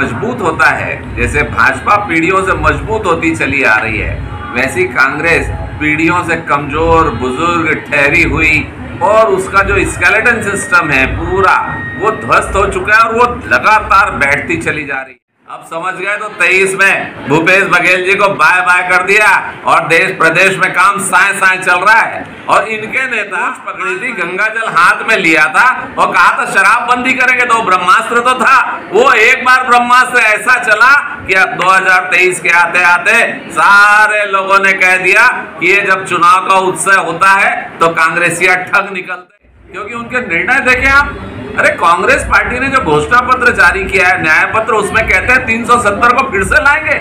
मजबूत होता है, जैसे भाजपा पीढ़ियों से मजबूत होती चली आ रही है, वैसी कांग्रेस पीढ़ियों से कमजोर, बुजुर्ग, ठहरी हुई और उसका जो स्केलेटन सिस्टम है पूरा वो ध्वस्त हो चुका है और वो लगातार बैठती चली जा रही है। अब समझ गए तो 23 में भूपेश बघेल जी को बाय बाय कर दिया और देश प्रदेश में काम साए साए चल रहा है। और इनके नेता पकड़ी थी, गंगा जल हाथ में लिया था और कहा था शराब बंदी करेंगे, तो ब्रह्मास्त्र तो था वो। एक बार ब्रह्मास्त्र ऐसा चला कि अब 2023 के आते आते सारे लोगों ने कह दिया कि ये जब चुनाव का उत्सव होता है तो कांग्रेसिया ठग निकलते, क्योंकि उनके निर्णय देखे आप। अरे कांग्रेस पार्टी ने जो घोषणा पत्र जारी किया है, न्याय पत्र, उसमें कहते हैं 370 को फिर से लाएंगे,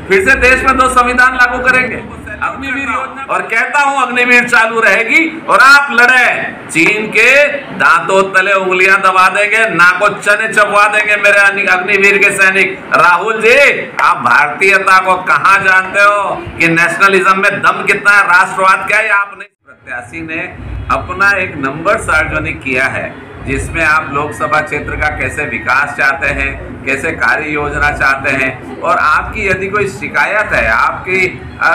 फिर से देश में 2 संविधान लागू करेंगे, अग्निवीर योजना, और कहता हूं अग्निवीर चालू रहेगी और आप लड़े चीन के दांतों तले उंगलियां दबा देंगे, नाको चने चबवा देंगे मेरे अग्निवीर के सैनिक। राहुल जी, आप भारतीयता को कहां जानते हो कि नेशनलिज्म में दम कितना है, राष्ट्रवाद क्या है आप नहीं। प्रत्याशी ने अपना एक नंबर सार्वजनिक किया है जिसमें आप लोकसभा क्षेत्र का कैसे विकास चाहते हैं, कैसे कार्य योजना चाहते हैं, और आपकी यदि कोई शिकायत है, आपकी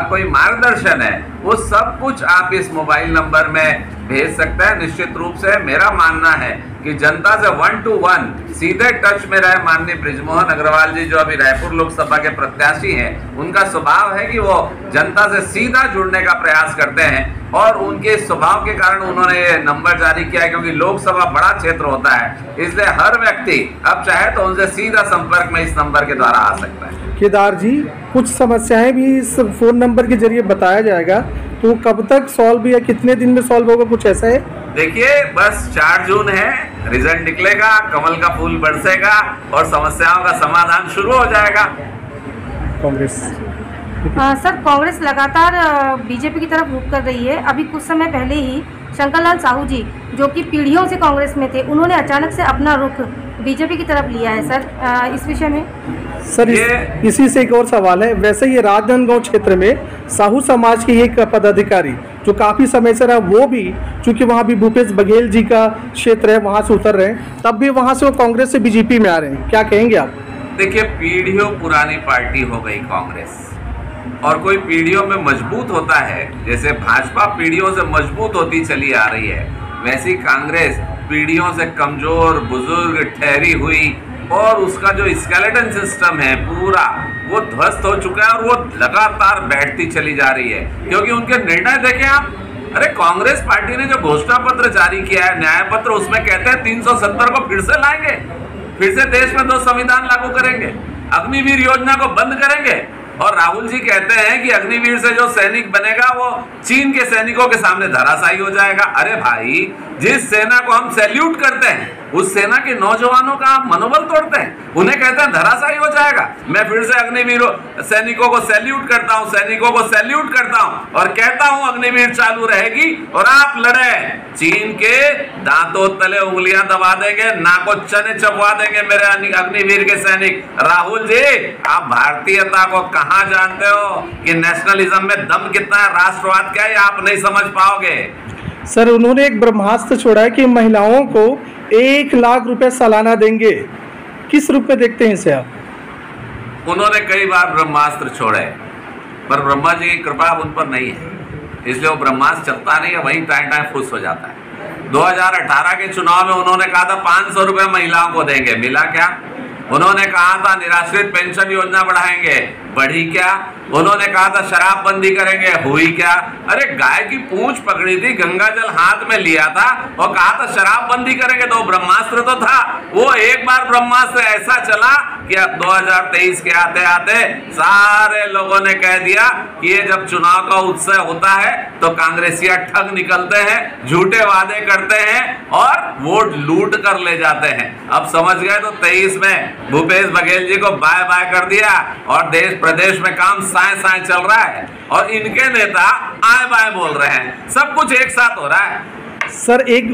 कोई मार्गदर्शन है, वो सब कुछ आप इस मोबाइल नंबर में भेज सकते हैं। निश्चित रूप से मेरा मानना है कि जनता से 1 to 1 सीधे टच में रहे माननीय बृजमोहन अग्रवाल जी, जो अभी रायपुर लोकसभा के प्रत्याशी हैं, उनका स्वभाव है कि वो जनता से सीधा जुड़ने का प्रयास करते हैं और उनके स्वभाव के कारण उन्होंने ये नंबर जारी किया है, क्योंकि लोकसभा बड़ा क्षेत्र होता है, इसलिए हर व्यक्ति अब चाहे तो उनसे सीधा संपर्क में इस नंबर के द्वारा आ सकता है। केदार जी, कुछ समस्याएं भी इस फोन नंबर के जरिए बताया जाएगा, तो कब तक सॉल्व या कितने दिन में सॉल्व होगा, कुछ ऐसा है? देखिए, बस 4 जून है, रिजल्ट निकलेगा, कमल का फूल बरसेगा और समस्याओं का समाधान शुरू हो जाएगा। कांग्रेस सर, कांग्रेस लगातार बीजेपी की तरफ रुख कर रही है। अभी कुछ समय पहले ही शंकरलाल साहू जी, जो कि पीढ़ियों से कांग्रेस में थे, उन्होंने अचानक से अपना रुख बीजेपी की तरफ लिया है। सर, इस विषय में सर इसी से एक और सवाल है। वैसे ये राजनांदगांव क्षेत्र में साहू समाज के एक पदाधिकारी जो काफ़ी समय से रहा, वो भी चूंकि वहाँ भी भूपेश बघेल जी का क्षेत्र है, वहाँ से उतर रहे हैं, तब भी वहाँ से वो कांग्रेस से बीजेपी में आ रहे हैं, क्या कहेंगे आप? देखिए, पीढ़ियों पुरानी पार्टी हो गई कांग्रेस, और कोई पीढ़ियों में मजबूत होता है, जैसे भाजपा पीढ़ियों से मजबूत होती चली आ रही है, वैसी कांग्रेस पीढ़ियों से कमजोर, बुजुर्ग, ठहरी हुई और उसका जो स्केलेटन सिस्टम है पूरा वो ध्वस्त हो चुका है और वो लगातार बैठती चली जा रही है, क्योंकि उनके निर्णय देखें आप। अरे कांग्रेस पार्टी ने जो घोषणा पत्र जारी किया है, न्याय पत्र, उसमें कहते हैं 370 को फिर से लाएंगे, फिर से देश में 2 संविधान लागू करेंगे, अग्निवीर योजना को बंद करेंगे, और राहुल जी कहते हैं कि अग्निवीर से जो सैनिक बनेगा वो चीन के सैनिकों के सामने धराशायी हो जाएगा। अरे भाई, जिस सेना को हम सैल्यूट करते हैं उस सेना के नौजवानों का आप मनोबल तोड़ते हैं, उन्हें कहते हैं धराशायी हो जाएगा। मैं फिर से अग्निवीर सैनिकों को सैल्यूट करता हूं, सैनिकों को सैल्यूट करता हूं और कहता हूं अग्निवीर चालू रहेगी और आप लड़े चीन के दांतों तले उंगलियां दबा देंगे, नाको चने चबवा देंगे मेरे अग्निवीर के सैनिक। राहुल जी, आप भारतीयता को कहां जानते हो कि नेशनलिज्म में दम कितना है, राष्ट्रवाद क्या है, आप नहीं समझ पाओगे। सर, उन्होंने एक ब्रह्मास्त्र छोड़ा है कि महिलाओं को 1 लाख रुपए सालाना देंगे, किस रूप में देखते हैं इसे आप? उन्होंने कई बार ब्रह्मास्त्र छोड़े, पर ब्रह्मा जी की कृपा उन पर नहीं है, इसलिए वो ब्रह्मास्त्र चलता नहीं है, वहीं टाइम टाइम फुस हो जाता है। 2018 के चुनाव में उन्होंने कहा था 500 रुपए महिलाओं को देंगे, मिला क्या? उन्होंने कहा था निराश्रित पेंशन योजना बढ़ाएंगे, बढ़ी क्या? उन्होंने कहा था शराब बंदी करेंगे, हुई क्या? अरे गाय की पूंछ पकड़ी थी, गंगा जल हाथ में लिया था और कहा था शराब बंदी करेंगे, तो ब्रह्मास्त्र तो था वो। एक बार ब्रह्मास्त्र ऐसा चला कि अब 2023 के आते आते सारे लोगों ने कह दिया कि ये जब चुनाव का उत्सव होता है तो कांग्रेसिया ठग निकलते हैं, झूठे वादे करते हैं और वोट लूट कर ले जाते हैं। अब समझ गए तो 23 में भूपेश बघेल जी को बाय बाय कर दिया और देश प्रदेश में काम साए साए चल रहा है और इनके नेता आए बाय बोल रहे हैं, सब कुछ एक साथ हो रहा है। सर, एक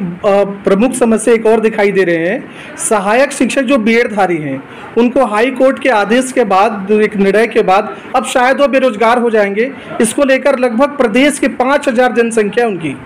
प्रमुख समस्या एक और दिखाई दे रहे हैं। सहायक शिक्षक जो बीएड धारी हैं, उनको हाई कोर्ट के आदेश के बाद, एक निर्णय के बाद, अब शायद वो बेरोजगार हो जाएंगे। इसको लेकर लगभग प्रदेश के 5000 जनसंख्या उनकी,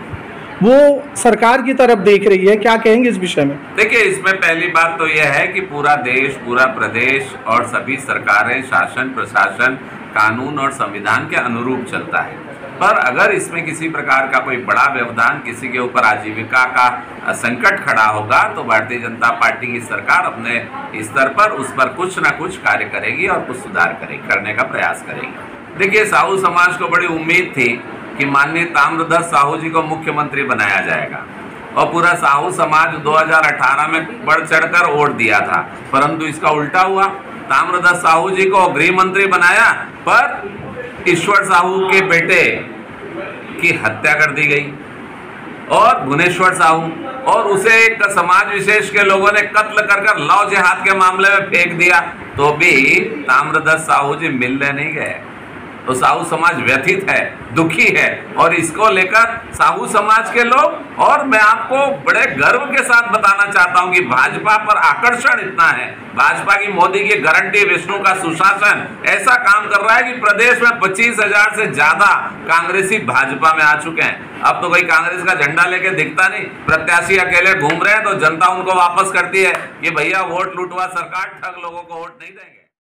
वो सरकार की तरफ देख रही है, क्या कहेंगे इस विषय में? देखिए, इसमें पहली बात तो यह है कि पूरा देश, पूरा प्रदेश और सभी सरकारें, शासन प्रशासन कानून और संविधान के अनुरूप चलता है। पर अगर इसमें किसी प्रकार का कोई बड़ा व्यवधान, किसी के ऊपर आजीविका का संकट खड़ा होगा, तो भारतीय जनता पार्टी की सरकार अपने स्तर पर उस पर कुछ ना कुछ कार्य करेगी और कुछ सुधार करने का प्रयास करेगी। देखिए, साहू समाज को बड़ी उम्मीद थी कि माननीय ताम्रध्वज साहू जी को मुख्यमंत्री बनाया जाएगा और पूरा साहू समाज 2018 में बढ़ चढ़कर वोट दिया था, परंतु इसका उल्टा हुआ। ताम्रध्वज साहू जी को गृह मंत्री बनाया, पर ईश्वर साहू के बेटे की हत्या कर दी गई और भुवनेश्वर साहू, और उसे एक समाज विशेष के लोगों ने कत्ल कर लव जिहाद के मामले में फेंक दिया, तो भी ताम्रध्वज साहू जी मिलने नहीं गए। तो साहू समाज व्यथित है, दुखी है, और इसको लेकर साहू समाज के लोग, और मैं आपको बड़े गर्व के साथ बताना चाहता हूं कि भाजपा पर आकर्षण इतना है, भाजपा की मोदी की गारंटी, विष्णु का सुशासन ऐसा काम कर रहा है कि प्रदेश में 25,000 से ज्यादा कांग्रेसी भाजपा में आ चुके हैं। अब तो कोई कांग्रेस का झंडा लेके दिखता नहीं, प्रत्याशी अकेले घूम रहे हैं, तो जनता उनको वापस करती है कि भैया वोट लूटवा सरकार, ठग लोगों को वोट नहीं देंगे।